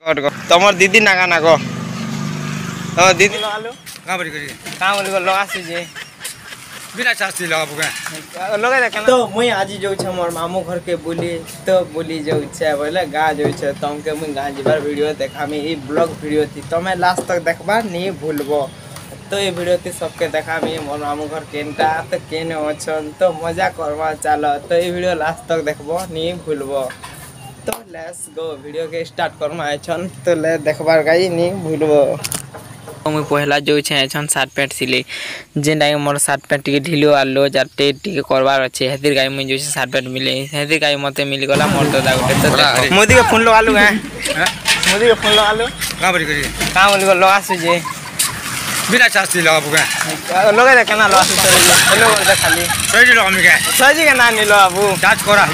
तमर दीदी नागा नागो दीदी बिना शास्त्री लगा तो मुई आज जो छ मोर मामू घर के बुली जो छ बोले गा जो छ तमके मुई गा जिबार वीडियो देखामी ई ब्लॉग वीडियो थी तमे लास्ट तक देखबा नहीं भूलबो तो ये वीडियो थी सबके देखामी मोर मामू घर केनटा तो केने अछन तो मजा करवा चलो तो ये वीडियो लास्ट तक देखबो नहीं भूलबो तो लेट्स गो वीडियो के स्टार्ट करमा अछन तो ले देखबार गाई नहीं भूलबो मुई पहला जो छन शर्ट पैंट सिले जेनटा मोर शर्ट पैंट टिके ढिलो आलो जाते टिके करबार अच्छे हेतिर गाई मुई जो शर्ट पैंट मिले हेतिर गाई मते मिली गला मोर तो दागुटे तो मोदी के फोन लगालु हैं मोदी के फोन लगालु का बरी करी का बोली गो लगासु जे बिना शास्त्री लगाबु का लगे दे केना लगासु हेलो दे खाली सही लगामी के सही के ना नि लगाबु जांच करा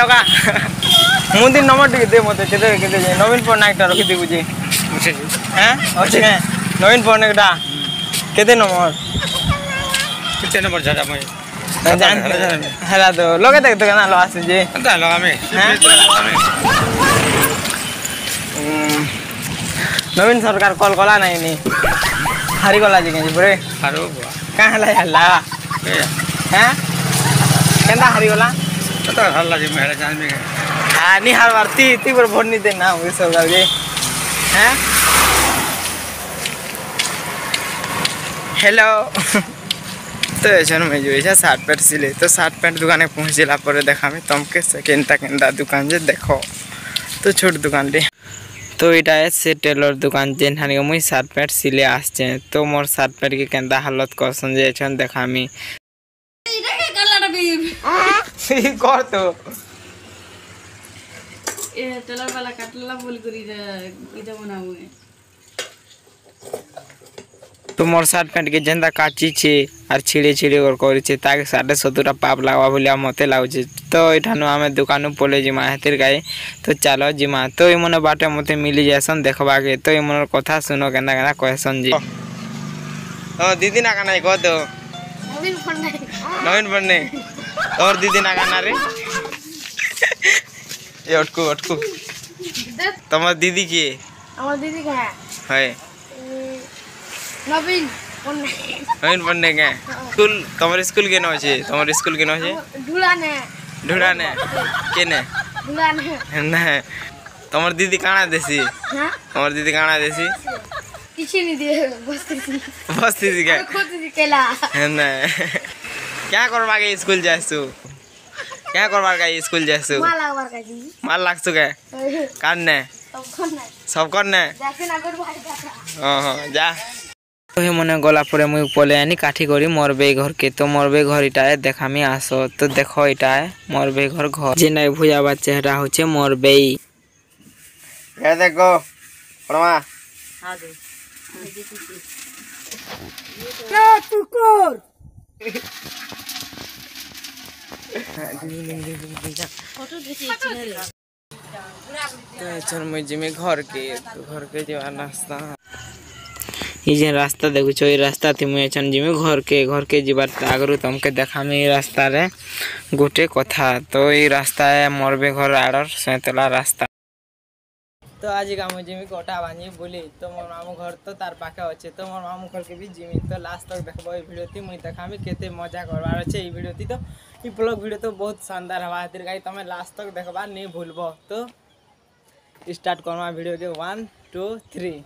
लगा मोदी नंबर टिके दे मते केते नवीन पटनायक टा रखि देबु जे हैं अच्छे नवीन पटनायक टा केते नंबर जादा मैं जान हला तो लगे देख तो केना लगासु जे अंता लगामे हैं नवीन सरकार कॉल कला नहीं हारी गला जी बरे हारो का हला हल्ला हैं केंदा हारी गला तो हल्ला जी मेरे जान में हां नि हार वारती ती पर वोट नहीं देना हो सरकार जी हैं हेलो तो ऐसन में जो है शर्ट पैंट सिले तो शर्ट पैंट दुकान पहुँचला पर देखा तमके केनता दुकान जे देखो तो छोट दुकान रे तो इटा से टेलर दुकान जेन हानि मुई शर्ट पैंट सिले आछे तो मोर शर्ट पैंट के केनता हालत करसन जे छन देखामी कर तो ए टेलर वाला काटला बोल करी इदा बनाऊ तो मोर शर्ट पैंट के जेंदा काची छे और छिड़े और करी छे ताके 70.5 पाप लागवा बोलिया मते लाउछे तो एठानु आमे दुकान पोले जिमा हेतिर गाय तो चलो जिमा तो ए मने बाटे मते मिली जासन देखबा के तो ए मनर कथा सुनो केना केना कहसन जी ओ दीदी ना काना को तो नवीन पन्ने और दीदी ना काना रे ए अटकू तमर दीदी के हमर दीदी का है नवीन पन्ने के स्कूल तमर स्कूल के न छे तमर स्कूल के न छे ढुलाने केने ढुलाने तमर दीदी काना देसी हां तमर दीदी काना देसी किछि नहीं दे बस दीदी के खुद केला ना क्या करबा के स्कूल जासु क्या करबा के स्कूल जासु माल लागबार का जी माल लागसु के काने सब करने जाके ना कर भाई हां जा तो हे मने गला परे मुई पले आनी काठी करी मोर बे घर के तो मोर बे घर इटा है देखामी आसो तो देखो इटा है मोर बे घर जे नै भुजाबा चेहरा होचे मोर बे ए देखो परमा हां दे क्या तू कर फोटो खींची तो चल मुई जिमे घर के जो नाश्ता ये जे रास्ता देखु छो ये रास्ता थी मुई छन जिमे घर के जिबार आगरु तमके देखामी रास्ता रे गोटे कथा तो ये रास्ता है मोरबे घर आड़र सेतला रास्ता तो आज का मुई जिमी कोटा बानी बोली तो मोर मामू घर तो तार पाखे अच्छे तो मोर मामू घर के भी जिमी तो लास्ट तक देखबो ई वीडियो थी मुई देखामी केते मजा करबार अच्छे ई वीडियो थी तो ई ब्लॉग वीडियो तो बहुत शानदार हवा खातिर गाई तमे लास्ट तक देखबा नहीं भूलबो तो स्टार्ट करवा वीडियो के 1 2 3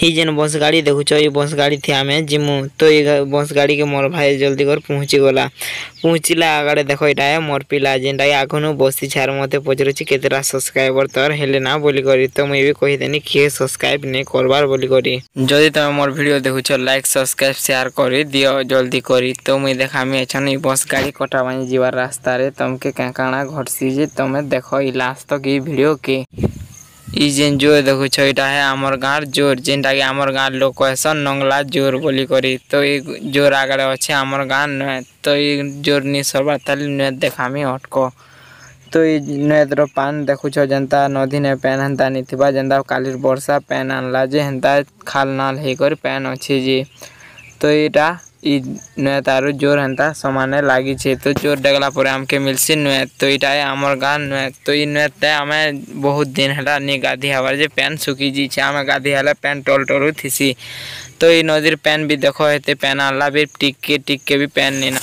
ही जेन बस गाड़ी देखु छो ये बस गाड़ी थी आमे जिमु तो ये बस गाड़ी के मोर भाई जल्दी कर पहुँचला आगे देखो इटा है मोर पिला जेनटा आगनु बसी छार मते पचर केतेटा सब्सक्राइबर तोर हेले ना बोली करी तो मुई भी कहि देनी कि सब्सक्राइब नहीं करबार बोली करी जदी तुम मोर वीडियो देखु छो लाइक सब्सक्राइब शेयर करी दियो जल्दी करी तो मुई देखामी छन बस गाड़ी कटा बानी जीवार रास्ता रे तमके काना घटसी जे तमे देखो ई लास्ट तक ई वीडियो के ई जेन जोर देखो छ इटा है हमर गार जोर जेनटा कि हमर गार लोग कहसन नंगला जोर बोली करी तो ई जोर आगरे अछि हमर गार न तो ई जोर नि सरबा ताली न देखामी हटको तो ई नेद्र पान देखु छ जनता नदी ने पेन हंता नि थिबा जनता कालीर वर्षा पेन आनला जे हंता खाल नाल हे कर पेन अछि जी तो इटा इ नुए तारु जोर हंता समाने लागी छे तो जोर डगला पर हमके मिलसी नुए तो इटा है हमर गान नुए तो इ नुए ते हमें बहुत दिन हला नि गाधी हवर जे पैन सुकी जी छे हमें गाधी हला पैन टोल टोलू थिसी तो इ नदीर पैन भी देखो हेते पैन आला भी टिक के भी पैन नेना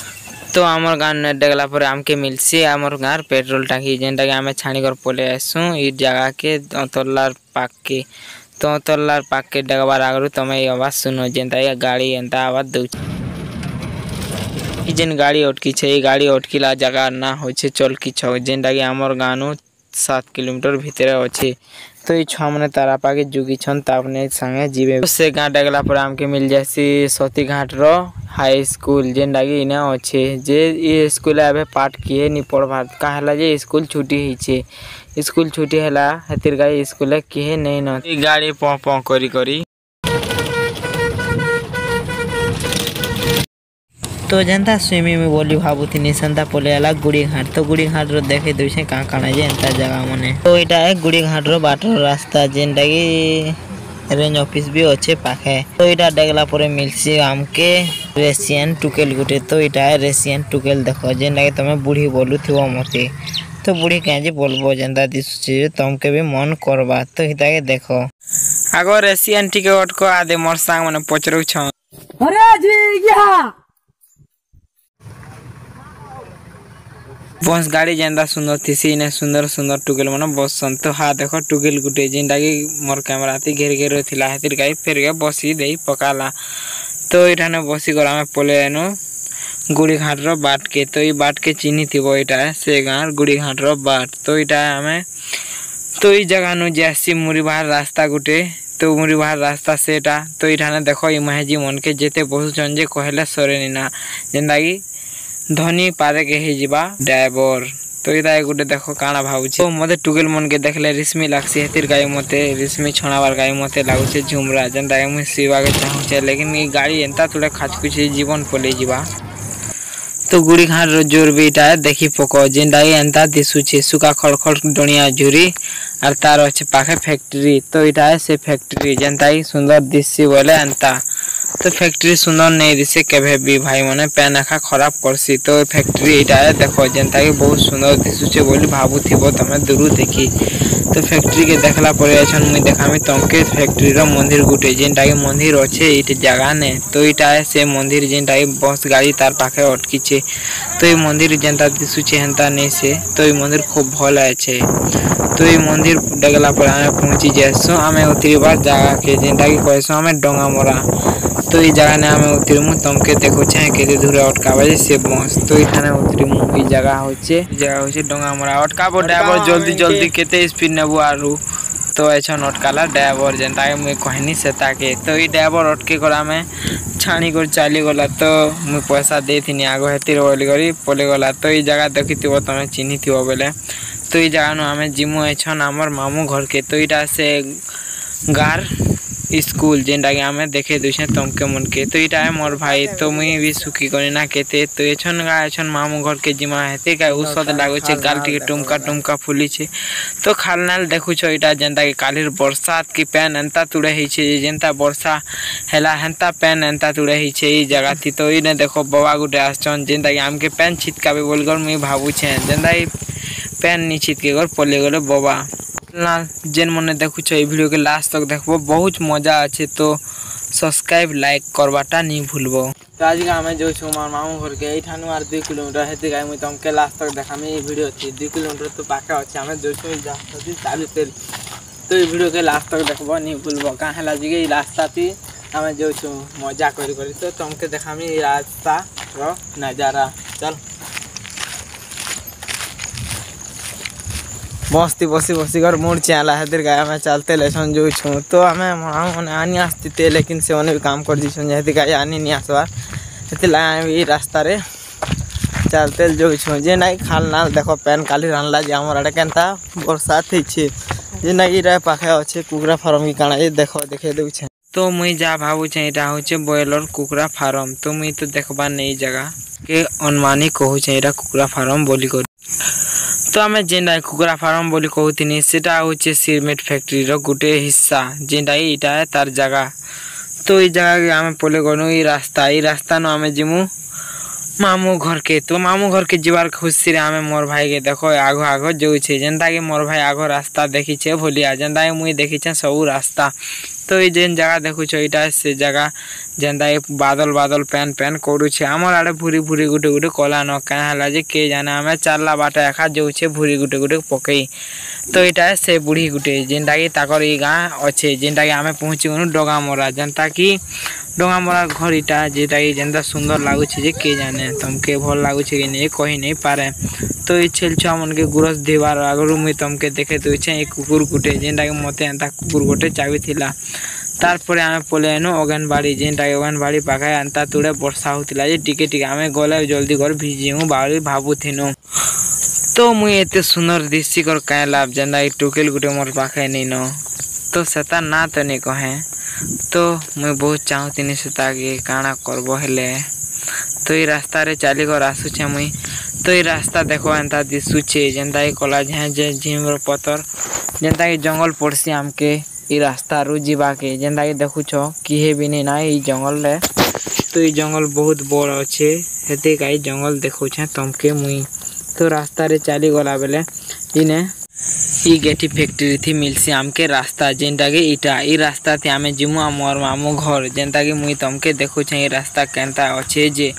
तो आमर गान नुए डगला पर हमके मिलसी आमर गार पेट्रोल टांकी जेंटा के हमें छाणी कर पोले आसु इ जगह के तोलार पाक के तो तोलार पाक के डगबार आगरु तमे आवाज सुनो जेंटा गाड़ी एंता आवाज दउ जेन गाड़ी अटकी छे गाड़ी अटकीला जगह ना हो छे चलकी छ जेनटा कि हमर गानु 7 किलोमीटर भीतर अछि तो ई छ मने तारा पाके जुगी छन तापने संगे जीवे से गां डगला पर हमके मिल जासी सती घाट रो हाई स्कूल जेनटा कि इने अछि जे ई स्कूल आबे पाठ किए नि पढ़बार काहला जे स्कूल छुट्टी ही छे स्कूल छुट्टी हला हतिर गाई स्कूल किए नै न ई गाड़ी प प करी तो जनता स्विमिंग में बोली भाबुथी निसंता पोले आला गुड़ी घाट तो गुड़ी घाट रो देखे दुसे का काना जे एंता जगह मने तो इटा है गुड़ी घाट रो बाटर रास्ता जेनटा की रेंज ऑफिस भी अच्छे पाखे तो इटा डगला परे मिलसी हमके रेसियन टुकेल गुटे तो इटा है रेसियन टुकेल देखो जेनटा के तमे बूढ़ी बोलु थिवो मते तो बूढ़ी काजे बोलबो जनता दिसुची तमके भी मन करबा तो हिता के देखो आगो रेसियन टिके अटको आदे मोर संग मने पचरु छ अरे जी या बस गाड़ी जेंदा सुंदर थी ने सुंदर सुंदर टुगेल मन बस तो हाँ देखो टुगेल गुटे जेनटा कि मोर कैमरा ती घेर घेर थिला हेतिर गाई फेर के बसी देई पकाला तो इठाने बसी कर हमें पोले एनु गुड़ी घाट रो बाट के तो ई बाट के चिन्ही थिबो इटा से गार गुड़ी घाट रो बाट तो इटा हमें तो ई जगह नु जैसी मुरी बाहर रास्ता गुटे तो मुरी बाहर रास्ता सेटा तो इठाने देखो ई महजी मन के जेते बहुत जन जे कहले सरेनी ना जेनटा कि धनी पारे के ही जीवा ड्राइवर तो इदा गुटे देखो काना भाऊ तो मते टुगेल मन के देखले रिस्मी लागसी हेतिर गाय मते रिस्मी छणावार गाय मते लागु छे झुमरा जनता के मुई सीवा के चाहू छे लेकिन ई गाड़ी एंता तुले खाच कुछ जीवन पले जीवा तो गुड़ी घाट रो जोर बेटा देखी पको जेंडा एंता दिसु छे सुका खड़खड़ डोनिया झुरी और तार अच्छे पाखे फैक्ट्री तो इटा से फैक्ट्री जनता सुंदर दिससी बोले एंता तो फैक्ट्री सुंदर नहीं दिसे केभे भी भाई माने पैन आखा खराब करसी तो फैक्ट्री इटा देखो जनता की बहुत सुंदर दिसुचे बोली भाबुथिबो तमे दूर देखी तो फैक्ट्री के देखला परे अछन मुई देखामी तमके फैक्ट्री रो मंदिर गुटे जेनटा के मंदिर अच्छे इटे जगह ने तो इटा से मंदिर जेनटा बस गाड़ी तार पाखे अटकी छे तो ये मंदिर जेनता दिसुचे हेंता नहीं से तो ये मंदिर खूब भल अच्छे तो ये मंदिर डगला पर आमे पहुंची जेसो आमे उतरी बार जगह के जेनटा की कहसो आमे डोंगा मोरा तो ये जगह ने आमे उतरीमु तमके देखो छे केते दूर अटकाबे से बस तो इठाने उतरीमु ई जगह होचे डोंगा मोरा अटकाबो ड्राइवर जल्दी जल्दी केते स्पीड नेबो आरु तो एछन अटकाला ड्राइवर जेनता के मुई कहनी सेता के तो ई ड्राइवर अटके करा में छाणी कर चली गला तो मुई पैसा देथिनी आगो हेतिर बोली करी पले गला तो ई जगह देखिथिबो तमे चिन्हिथिबो बेले तो ई जगह नु हमें जिमु एछन हमर मामू घर के तो इटा से गार स्कूल जेनटा के हमें देखे दुसे तमके मन के तो इटा है मोर भाई तो मुई भी सुखी करी ना केते तो एछन गा एछन मामू घर के जिमा हेते का औषध लागो छे गाल टिके टुमका फुली छे तो खालनाल देखु छ इटा जेनता के कालीर बरसात की पैन एंता तुड़े ही छे जेनता वर्षा हेला हेंता पैन एंता तुड़े ही छे ई जगह थी तो इने देखो बाबा गुटे आछन जेनता के हमके पैन छिटकाबे बोलगर मुई भाबु छे जेनता पैन नी छिटके कर पले गले बाबा ना जेन मने देखु छ ई वीडियो के लास्ट तक देखबो बहुत मजा आछे तो सब्सक्राइब लाइक करबाटा नहीं भूलबो तो आज का हमें जो छु मार मामू घर के एठानु आर 2 किलोमीटर हेते गाय मुई तमके लास्ट तक देखामी ई वीडियो थी 2 किलोमीटर तो पाके अछि हमें जो छु जा चालू तेल तो ई वीडियो के लास्ट तक देखबो नहीं भूलबो का हला जिगे ई रास्ता थी हमें जो छु मजा करी तो तमके देखामी ई रास्ता रो नजारा चल मस्ती बसी कर मूड चला हेतिर गाय में चलते लेसन जो छु तो हमें माने आनी आस्ते लेकिन से ओने भी काम कर दिसन हेतिर गाय आनी नहीं आसबार हेतिर लाई रास्ता रे चलते जो छु जे नहीं खाल नाल देखो पैन काली रानला जे हमर अडे केनता बरसात ही छे जे नहीं रे पाखे अच्छे कुकरा फार्म की काना ये देखो देखे दउ छे तो मुई जा भाबु छे एटा होचे बॉयलर कुकरा फार्म तो मुई तो देखबा नहीं जगह के अनुमानी कहू छे एटा कुकरा फार्म बोली कर तो आम जेनटा कुकरा फार्म बोली कहूनी सेटा होचे सिरमेट फैक्ट्री रो गुटे हिस्सा जेनटा इटा है तार जगह तो ई जगह के आमे पले गनु ई रास्ता न आमे जिमु मामू घर के। तो मामू घर के जीवार खुशी रे आमे मोर भाई के देखो आगो आगो जो छे जेंता के मोर भाई आगो रास्ता देखी छे भोलिया जेंता के मुई देखी छे सब रास्ता। तो ई जेन जगह देखु छ इटा से जगह जेंता बादल बादल पैन पैन करू छे हमर आडे भूरी भूरी गुटे गुटे कला न का हला जे के जाने आमे चालला बाटा एखा जो छे भूरी गुटे गुटे पकई। तो इटा से बुढ़ी गुटे जेंता की ताकर ई गां अच्छे जेंता की आमे पहुंची गनु डोगा मोरा जेंता की डोगा मोरा घर इटा जेटा की जेंता सुंदर लागु छे जे के जाने तुमके भल लागु छे कि नहीं कहि नहीं पारे। तो ई छेल छुआ मन के गुरस दीवार आगरु मुई तुमके देखे तो छे एक कुकुर गुटे जेंटा के मते एंता कुकुर गुटे चाबी थिला। तारपरे आमे पले एनु अगनबाड़ी जेंटा अगनबाड़ी पाखे एंता तुड़े वर्षा होतिला जे टिके टिके आमे गले जल्दी कर भिजिमु बाड़ी भाबुथिनु। तो मुई एते सुंदर दृश्य कर काय लाभ जेंदा ई टुकेल गुटे मोर पाखे नहीं न तो सेता ना तो नहीं कहे। तो मुई बहुत चाहूतिनी सेता के काना करबो हेले। तो ई रास्ता रे चाली कर आसु छे मुई। तो ई रास्ता देखो एंता दिसु छे जेंता ई कला जे झिमर पतर जेंता ई जंगल पड़सी हमके ई रास्ता रु जीवा के जेंता की देखु छ किहे भी नहीं ना ई जंगल रे। तो ई जंगल बहुत बड़ अच्छे हेते काई जंगल देखु छ तुमके मुई। तो रास्ता रे चाली गला बेले इने ई गेटी फैक्ट्री थी मिलसी हमके रास्ता जेंटा के इटा ई रास्ता थी आमे जिमु मोर मामू घर जेंता की मुई तुमके देखु छ ई रास्ता केनता अच्छे जे।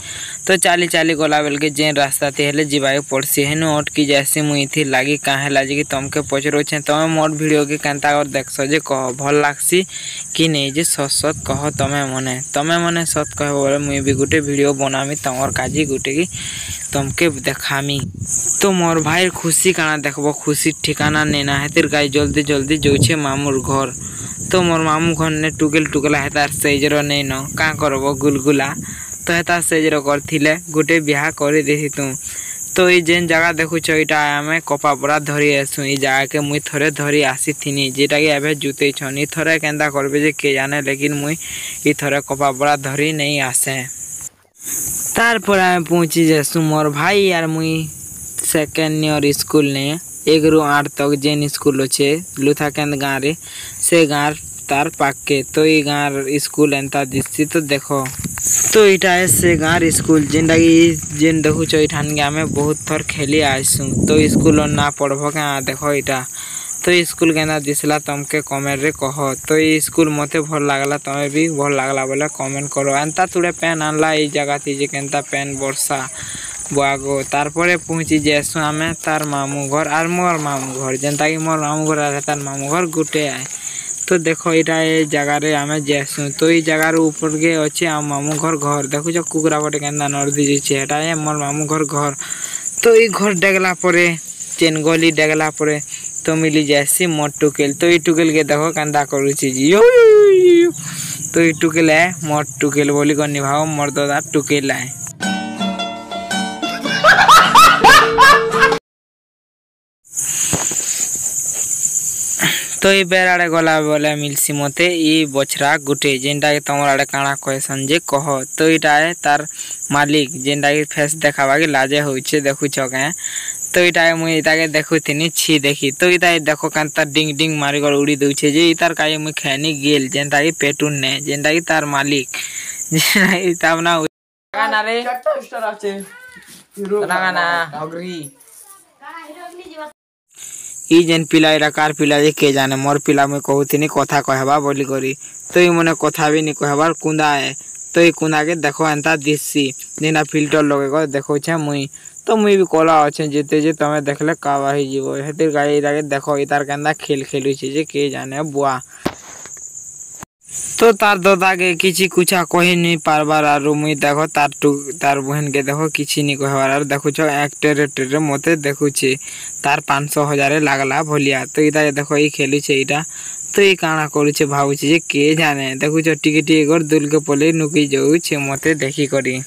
तो चाली चाली गला बेल के जेन रास्ता थी हेले जीवाके पड़सी हेनु अटकी जासी मुई थी लागी काहे लाजी कि तुमके पचरो छ तमे मोर वीडियो के केनता कर देखसो जे कह भल लागसी कि नहीं जे सत सत कह तमे मने सत कह बोले मुई भी गुटे वीडियो बनामी तमर काजी गुटे की तुमके देखामी। तो मोर भाई खुशी काना देखबो खुशी ठिकाना नहीं ना हेतिर गाय जल्दी जल्दी जो छे मामूर घर। तो मोर मामू घर ने टुकेल टुकेला हेतार सेजरो नहीं न का करबो गुलगुला तो हेतार सेजरो करथिले गुटे बियाह करे देहि तू। तो ई जेन जगह देखु छ इटा आमे कपापरा धरी आसु ई जगह के मुई थरे धरी आसी थिनी जेटा के एबे जुते छनी थरे केंदा करबे जे के जाने लेकिन मुई ई थरे कपापरा धरी नहीं आसे। तार पर आमे पहुंची जेसु मोर भाई यार मुई सेकेंड ईयर स्कूल ने 1 रु 8 तक जेन स्कूल अच्छे लुथा केंद गाँव रे से गाँव तार पाके। तो ई गाँव स्कूल एंता दिसी तो देखो। तो इटा से गाँव स्कूल जेनटा की जेन देखु छ इठान के आमे बहुत थर खेली आइसु। तो स्कूल ना पढ़बो का देखो इटा। तो स्कूल केना दिसला तुमके कमेंट रे कह। तो ई स्कूल मते भल लागला तमे भी भल लागला बोले कमेंट करो। एंता तुड़े पेन आनला ई जगह थी जे केनता पेन वर्षा बुआगो। तारपरे पहुंची जेसु आमे तार मामू घर आर मोर मामू घर जेनता की मोर मामू घर आर तार मामू घर गुटे आए। तो देखो इटा ए जगह रे आमे जेसु। तो ई जगह रे ऊपर के अच्छे आ मामू घर देखु छ कुकुरा बटे केनता नर्दी जे छे एटा ए मोर मामू घर। तो ई घर डेगला परे चेन गली डेगला परे तो मिली जैसी मोर टुकेल। तो ई टुकेल के देखो केनता करू छी यो। तो ई टुकेल है मोर टुकेल बोली को निभाओ मोर दादा टुकेल है। तो ई बेर आड़े गला बोले मिलसी मते ई बछरा गुटे जेनटा के तमर आड़े काना कहसन जे कह। तो इटा है तार मालिक जेनटा की फेस देखावा के लाजे होइछे देखु छ के। तो इटा मुई इता के देखु थिनी छी देखी। तो इता देखो कांता डिंग डिंग मारी कर उड़ी दउछे जे इतार काई मुई खेनी गेल जेनटा की पेटुन ने जेनटा की तार मालिक इता ना गाना रे चारटा स्टार आछे हिरो गाना अग्री ई जेन पिला इरा कार पिला जे के जाने मोर पिला में कहूथिनी कथा कहबा बोली करी। तो ई मने कथा भी नहीं कहबार कुंदा है। तो ई कुंदा के देखो एंता दिसी जेना फिल्टर लगे को देखो छ मुई। तो मुई भी कोला अच्छे जेते जे तमे देखले कावा ही जीवो हेतिर गाई इरा के देखो इतार केंदा खेल खेलु छी जे के जाने बुआ। तो तार दादा के किछि कुछा कहि नहीं पारबार आरो मुई देखो तार बहन के देखो किछि नहीं कहबार आरो देखु छ एक्टर मते देखु छी तार 500,000 लागला भलिया। तो इता देखो ई खेलु छे इटा। तो ई काना करू छे भाबु छे जे के जाने देखु छ टिके टिके कर दुल के पले नुकी जाउ छे मते देखि करी।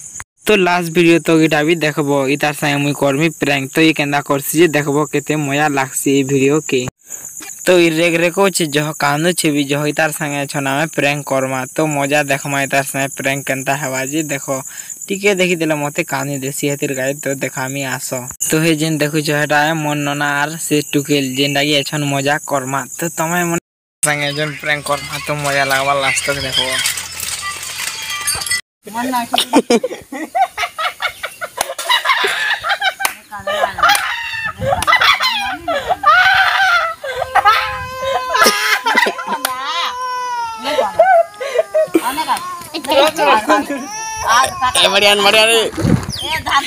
तो लास्ट वीडियो तो इटा भी देखबो इतार संगे मुई करमी प्रैंक। तो ई केंदा करसी जे देखबो केते मजा लागसी ई वीडियो के। तो ई रेग रेको छे जह कांदो छे भी जह इतार संगे छना में प्रैंक करमा। तो मजा देखमा इतार संगे प्रैंक केनता हेबा जे देखो टिके देखि देले मते कानी देसी हेतिर गाय तो देखामी आसो। तो हे जेन देखु छ हेटा है मन नना आर से टुकेल जेनटा की एछन मजा करमा। तो तमे मन संगे जन प्रैंक करमा तो मजा लागबा लास्ट तक देखो। मन्ना Marian. धान